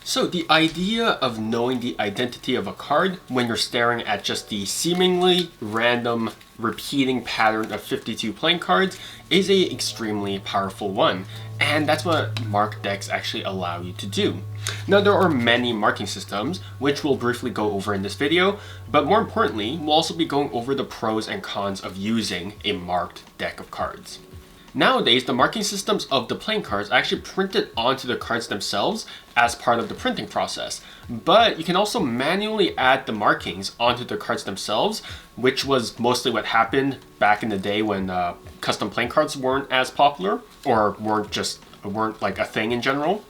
So the idea of knowing the identity of a card when you're staring at just the seemingly random repeating pattern of 52 playing cards is a extremely powerful one, and that's what marked decks actually allow you to do. Now there are many marking systems, which we'll briefly go over in this video, but more importantly, we'll also be going over the pros and cons of using a marked deck of cards. Nowadays, the marking systems of the playing cards are actually printed onto the cards themselves as part of the printing process. But you can also manually add the markings onto the cards themselves, which was mostly what happened back in the day when custom playing cards weren't as popular or weren't like a thing in general.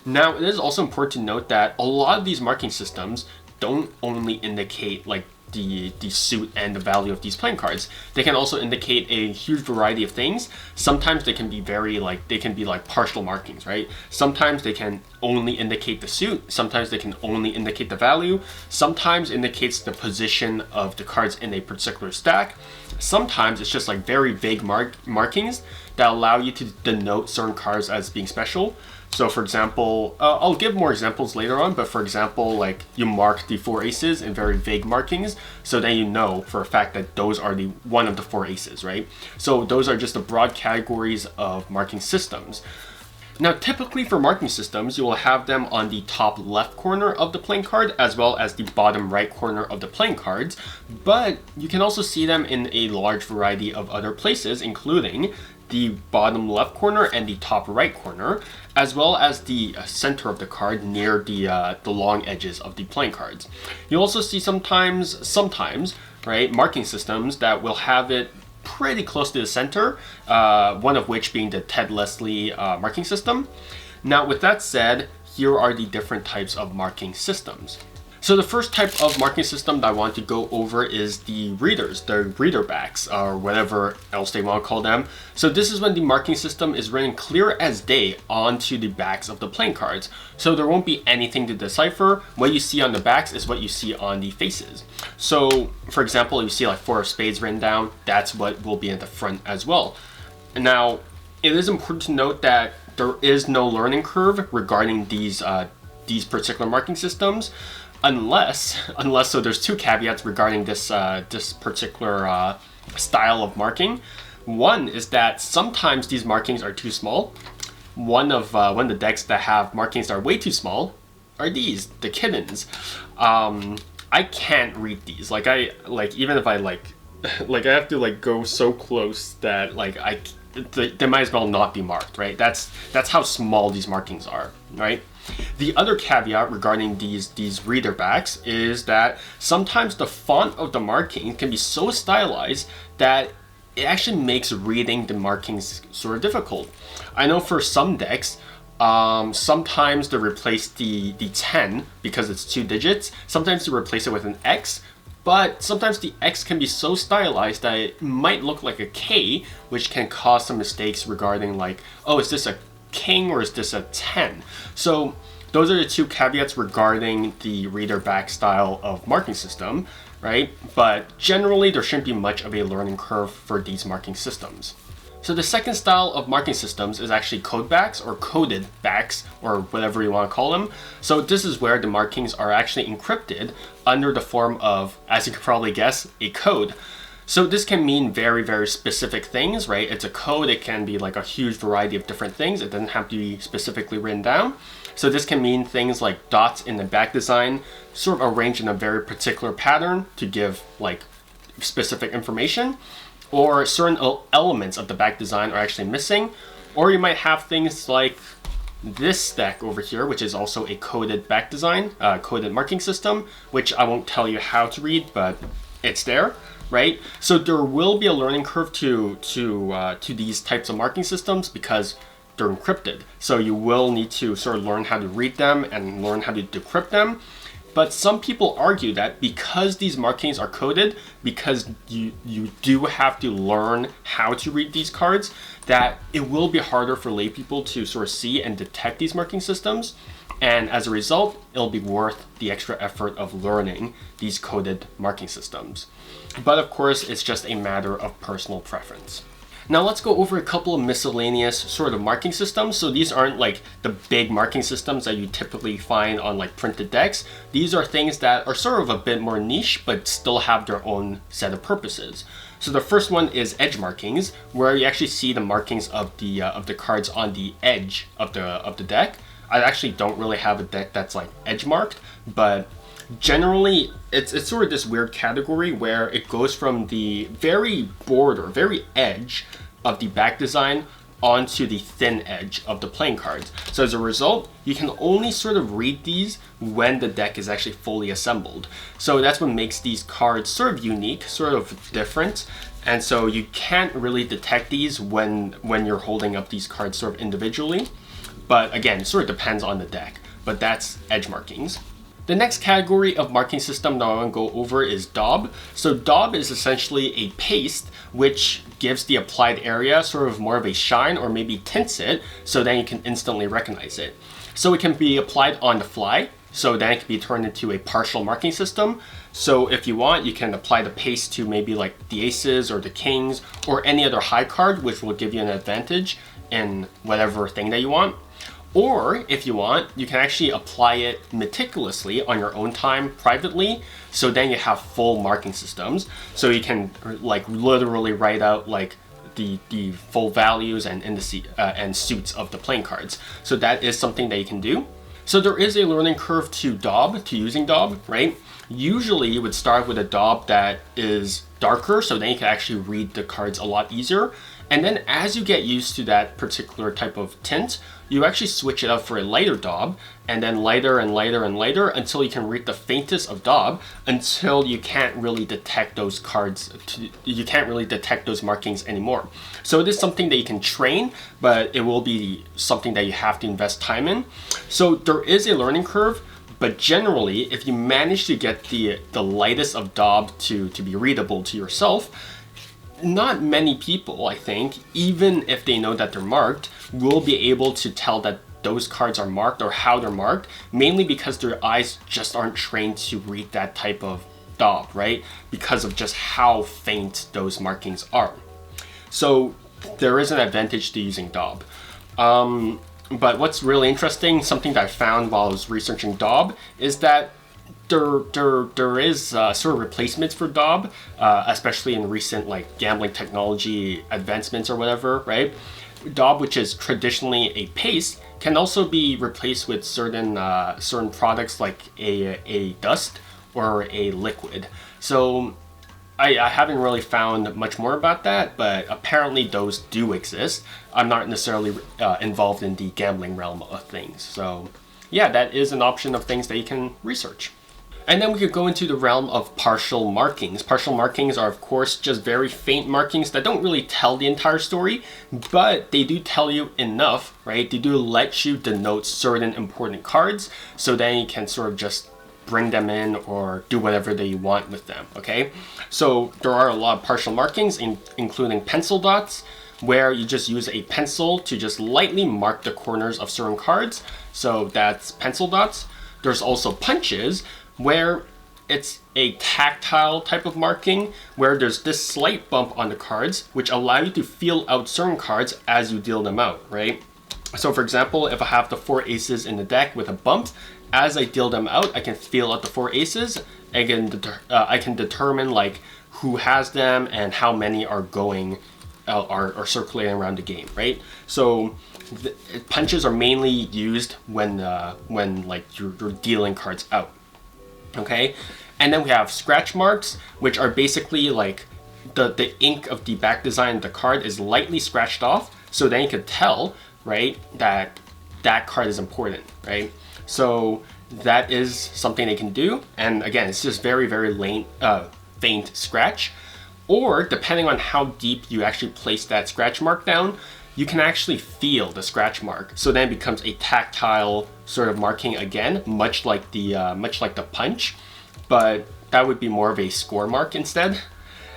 Now, it is also important to note that a lot of these marking systems don't only indicate like the suit and the value of these playing cards. They can also indicate a huge variety of things. Sometimes they can be partial markings, right? Sometimes they can only indicate the suit. Sometimes they can only indicate the value. Sometimes indicates the position of the cards in a particular stack. Sometimes it's just like very vague markings that allow you to denote certain cards as being special. So for example, I'll give more examples later on, but for example, like you mark the 4 aces in very vague markings, so then you know for a fact that those are one of the 4 aces, right? So those are just the broad categories of marking systems. Now, typically for marking systems, you will have them on the top left corner of the playing card as well as the bottom right corner of the playing cards, but you can also see them in a large variety of other places, including the bottom left corner and the top right corner, as well as the center of the card near the long edges of the playing cards. You'll also see sometimes, right, marking systems that will have it pretty close to the center, one of which being the Ted Leslie marking system. Now, with that said, here are the different types of marking systems. So the first type of marking system that I want to go over is the reader backs, or whatever else they want to call them. So this is when the marking system is written clear as day onto the backs of the playing cards. So there won't be anything to decipher. What you see on the backs is what you see on the faces. So for example, you see like 4 of spades written down, that's what will be at the front as well. Now, it is important to note that there is no learning curve regarding these particular marking systems. Unless, so there's 2 caveats regarding this particular style of marking. One is that sometimes these markings are too small. One of the decks that have markings that are way too small are these, the kittens. I can't read these. Even if I I have to go so close that they might as well not be marked, right? That's how small these markings are, right? The other caveat regarding these reader backs is that sometimes the font of the marking can be so stylized that it actually makes reading the markings sort of difficult. I know for some decks, sometimes they replace the 10 because it's 2 digits. Sometimes they replace it with an X, but sometimes the X can be so stylized that it might look like a K, which can cause some mistakes regarding oh, is this a king or is this a 10? So those are the 2 caveats regarding the reader back style of marking system, right? But generally there shouldn't be much of a learning curve for these marking systems. So the second style of marking systems is actually code backs or coded backs or whatever you want to call them. So this is where the markings are actually encrypted under the form of, as you can probably guess, a code. So this can mean very, very specific things, right? It's a code. It can be like a huge variety of different things. It doesn't have to be specifically written down. So this can mean things like dots in the back design, sort of arranged in a very particular pattern to give specific information, or certain elements of the back design are actually missing. Or you might have things like this stack over here, which is also a coded back design, coded marking system, which I won't tell you how to read, but it's there. Right? So there will be a learning curve to these types of marking systems because they're encrypted. So you will need to sort of learn how to read them and learn how to decrypt them. But some people argue that because these markings are coded, because you do have to learn how to read these cards, that it will be harder for lay people to sort of see and detect these marking systems. And as a result, it'll be worth the extra effort of learning these coded marking systems. But of course, it's just a matter of personal preference. Now let's go over a couple of miscellaneous sort of marking systems. So these aren't like the big marking systems that you typically find on like printed decks. These are things that are sort of a bit more niche, but still have their own set of purposes. So the first one is edge markings, where you actually see the markings of the cards on the edge of the deck. I actually don't really have a deck that's like edge marked, but generally it's sort of this weird category where it goes from the very border, very edge of the back design onto the thin edge of the playing cards. So as a result, you can only sort of read these when the deck is actually fully assembled. So that's what makes these cards sort of unique, sort of different. And so you can't really detect these when you're holding up these cards sort of individually. But again, it sort of depends on the deck. But that's edge markings. The next category of marking system that I want to go over is daub. So daub is essentially a paste which gives the applied area sort of more of a shine, or maybe tints it so then you can instantly recognize it. So it can be applied on the fly, so then it can be turned into a partial marking system. So if you want, you can apply the paste to maybe like the aces or the kings or any other high card, which will give you an advantage in whatever thing that you want. Or if you want, you can actually apply it meticulously on your own time privately, so then you have full marking systems. So you can like literally write out like the full values and indices and suits of the playing cards. So that is something that you can do. So there is a learning curve to using daub, right? Usually you would start with a daub that is darker, so then you can actually read the cards a lot easier. And then as you get used to that particular type of tint, you actually switch it up for a lighter daub, and then lighter and lighter and lighter until you can read the faintest of daub, until you can't really detect those cards, you can't really detect those markings anymore. So it is something that you can train, but it will be something that you have to invest time in. So there is a learning curve, but generally, if you manage to get the lightest of daub to be readable to yourself, not many people, I think, even if they know that they're marked, will be able to tell that those cards are marked or how they're marked, mainly because their eyes just aren't trained to read that type of daub, right? Because of just how faint those markings are. So there is an advantage to using daub. But what's really interesting, something that I found while I was researching daub, is that there is sort of replacements for daub, especially in recent like gambling technology advancements or whatever, right? Daub, which is traditionally a paste, can also be replaced with certain products like a dust or a liquid. So I haven't really found much more about that, but apparently those do exist. I'm not necessarily involved in the gambling realm of things. So yeah, that is an option of things that you can research. And then we could go into the realm of partial markings. Partial markings are, of course, just very faint markings that don't really tell the entire story, but they do tell you enough, right? They do let you denote certain important cards, so then you can sort of just bring them in or do whatever that you want with them, okay? So there are a lot of partial markings, including pencil dots, where you just use a pencil to just lightly mark the corners of certain cards. So that's pencil dots. There's also punches, where it's a tactile type of marking, where there's this slight bump on the cards, which allow you to feel out certain cards as you deal them out, right? So for example, if I have the 4 aces in the deck with a bump, as I deal them out, I can feel out the 4 aces. I can determine like who has them and how many are going are circulating around the game, right? So punches are mainly used when like you're dealing cards out. Okay, and then we have scratch marks, which are basically like the ink of the back design of the card is lightly scratched off, so then you can tell, right, that that card is important, right? So that is something they can do, and again, it's just very, very faint scratch. Or depending on how deep you actually place that scratch mark down, you can actually feel the scratch mark. So then it becomes a tactile sort of marking again, much like the punch, but that would be more of a score mark instead.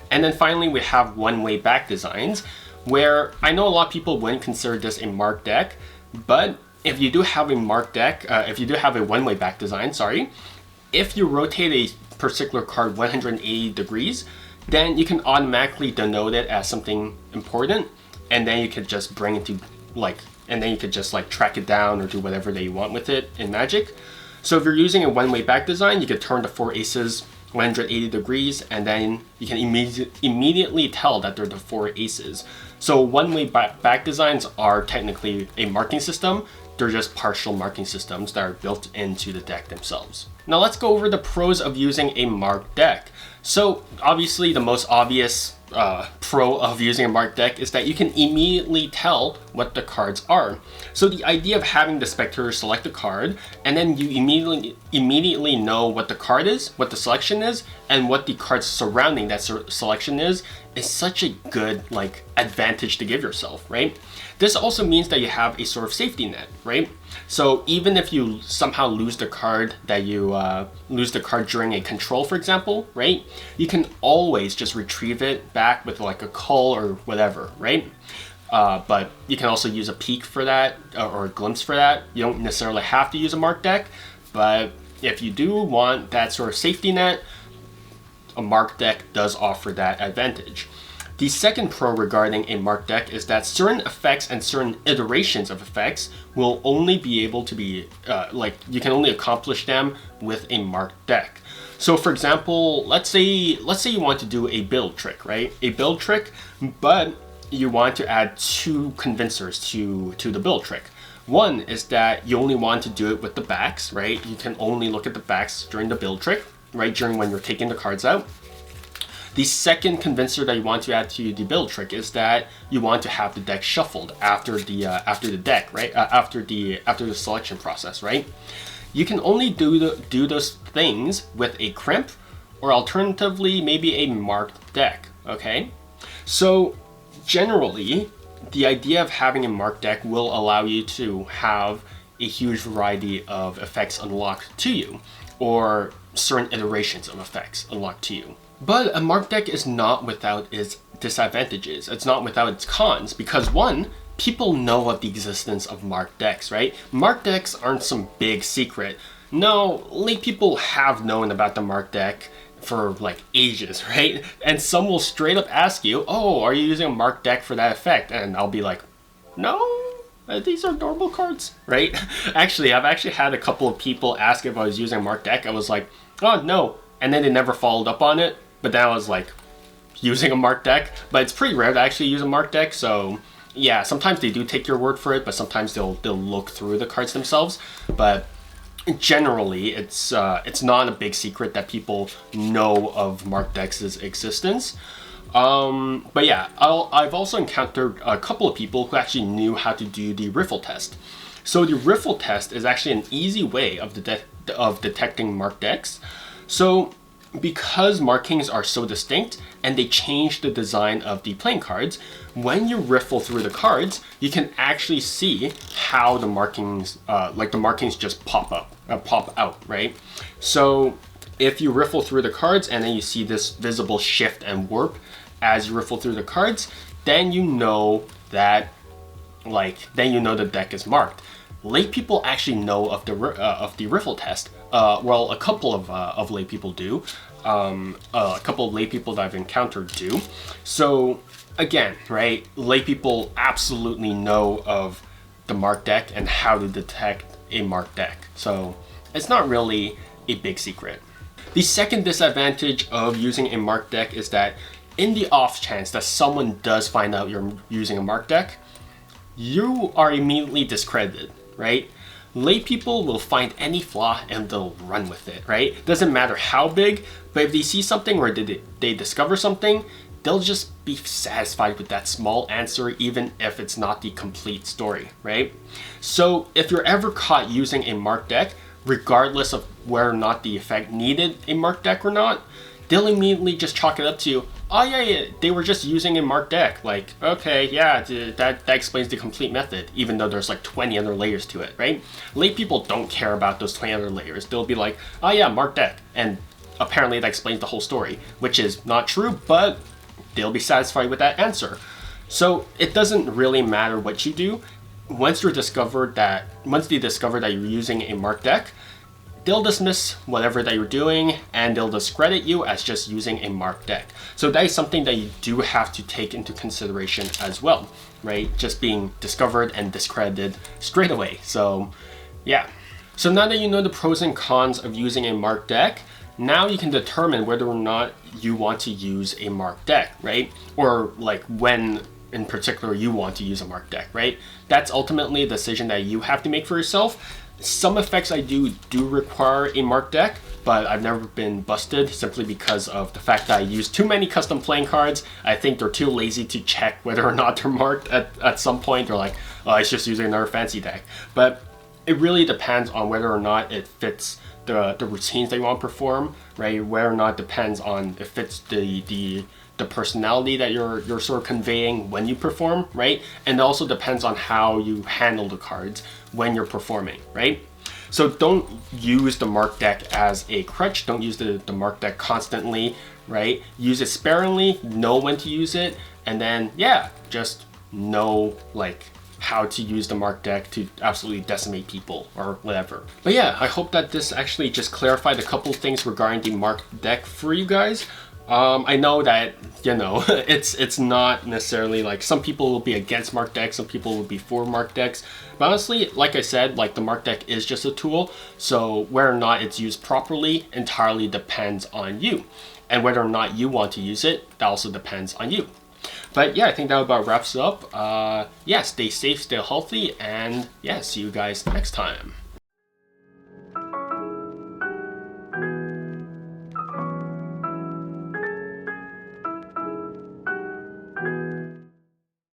And then finally, we have one-way back designs, where I know a lot of people wouldn't consider this a marked deck, but if you do have a marked deck, if you do have a one-way back design, sorry, if you rotate a particular card 180 degrees, then you can automatically denote it as something important. and then you could just bring it to and then you could just like track it down or do whatever that you want with it in Magic. So if you're using a one-way back design, you could turn the 4 aces 180 degrees, and then you can immediately tell that they're the 4 aces. So one-way back designs are technically a marking system. They're just partial marking systems that are built into the deck themselves. Now let's go over the pros of using a marked deck. So obviously the most obvious pro of using a marked deck is that you can immediately tell what the cards are. So the idea of having the spectator select a card, and then you immediately know what the card is, what the selection is, and what the cards surrounding that selection is such a good advantage to give yourself, right? This also means that you have a sort of safety net, right? So even if you somehow lose the card during a control, for example, right? You can always just retrieve it back with like a call or whatever, right? But you can also use a peek for that or a glimpse for that. You don't necessarily have to use a marked deck, but if you do want that sort of safety net, a marked deck does offer that advantage. The second pro regarding a marked deck is that certain effects and certain iterations of effects will only be able to be, you can only accomplish them with a marked deck. So for example, let's say you want to do a build trick, right? A build trick, but you want to add 2 convincers to the build trick. One is that you only want to do it with the backs, right? You can only look at the backs during the build trick, right? During when you're taking the cards out. The second convincer that you want to add to the build trick is that you want to have the deck shuffled after the deck, right? After the selection process, right? You can only do those things with a crimp, or alternatively maybe a marked deck. Okay, so generally the idea of having a marked deck will allow you to have a huge variety of effects unlocked to you, or certain iterations of effects unlocked to you. But a marked deck is not without its disadvantages. It's not without its cons, because one, people know of the existence of marked decks, right? Marked decks aren't some big secret. No, people have known about the marked deck for ages, right? And some will straight up ask you, oh, are you using a marked deck for that effect? And I'll be like, no, these are normal cards, right? I've actually had a couple of people ask if I was using a marked deck. I was like, oh, no. And then they never followed up on it. But that was using a marked deck. But it's pretty rare to actually use a marked deck. So yeah, sometimes they do take your word for it, but sometimes they'll look through the cards themselves. But generally, it's not a big secret that people know of marked decks' existence. But yeah, I've also encountered a couple of people who actually knew how to do the riffle test. So the riffle test is actually an easy way of detecting marked decks. So because markings are so distinct and they change the design of the playing cards, when you riffle through the cards, you can actually see how the markings, just pop out, right? So if you riffle through the cards and then you see this visible shift and warp as you riffle through the cards, then you know that, the deck is marked. Lay people actually know of the riffle test. Well, a couple of lay people do. A couple of lay people that I've encountered do. So again, right? Lay people absolutely know of the marked deck and how to detect a marked deck. So it's not really a big secret. The second disadvantage of using a marked deck is that in the off chance that someone does find out you're using a marked deck, you are immediately discredited, right? Lay people will find any flaw and they'll run with it, right? Doesn't matter how big, but if they see something or they discover something, they'll just be satisfied with that small answer, even if it's not the complete story, right? So if you're ever caught using a marked deck, regardless of whether or not the effect needed a marked deck or not, they'll immediately just chalk it up to you. Oh yeah, they were just using a marked deck. Okay, yeah, that explains the complete method, even though there's 20 other layers to it, right? Lay people don't care about those 20 other layers. They'll be like, oh yeah, marked deck. And apparently that explains the whole story, which is not true, but they'll be satisfied with that answer. So it doesn't really matter what you do. Once they discover that you're using a marked deck, they'll dismiss whatever that you're doing and they'll discredit you as just using a marked deck. So that is something that you do have to take into consideration as well, right? Just being discovered and discredited straight away. So yeah. So now that you know the pros and cons of using a marked deck, now you can determine whether or not you want to use a marked deck, right? Or like when in particular you want to use a marked deck, right? That's ultimately a decision that you have to make for yourself. Some effects I do require a marked deck, but I've never been busted simply because of the fact that I use too many custom playing cards. I think they're too lazy to check whether or not they're marked at some point. They're like, oh, it's just using another fancy deck. But it really depends on whether or not it fits the routines that you want to perform, right? Whether or not depends on if it's the personality that you're sort of conveying when you perform, right? And it also depends on how you handle the cards when you're performing, right? So don't use the marked deck as a crutch. Don't use the marked deck constantly, right? Use it sparingly, know when to use it, and then yeah, just know like how to use the marked deck to absolutely decimate people or whatever. But yeah, I hope that this actually just clarified a couple things regarding the marked deck for you guys. I know that, you know, it's not necessarily like some people will be against marked decks, some people will be for marked decks. But honestly, like I said, like the marked deck is just a tool. So whether or not it's used properly entirely depends on you. And whether or not you want to use it, that also depends on you. But yeah, I think that about wraps it up. Yeah, stay safe, stay healthy, and yeah, see you guys next time.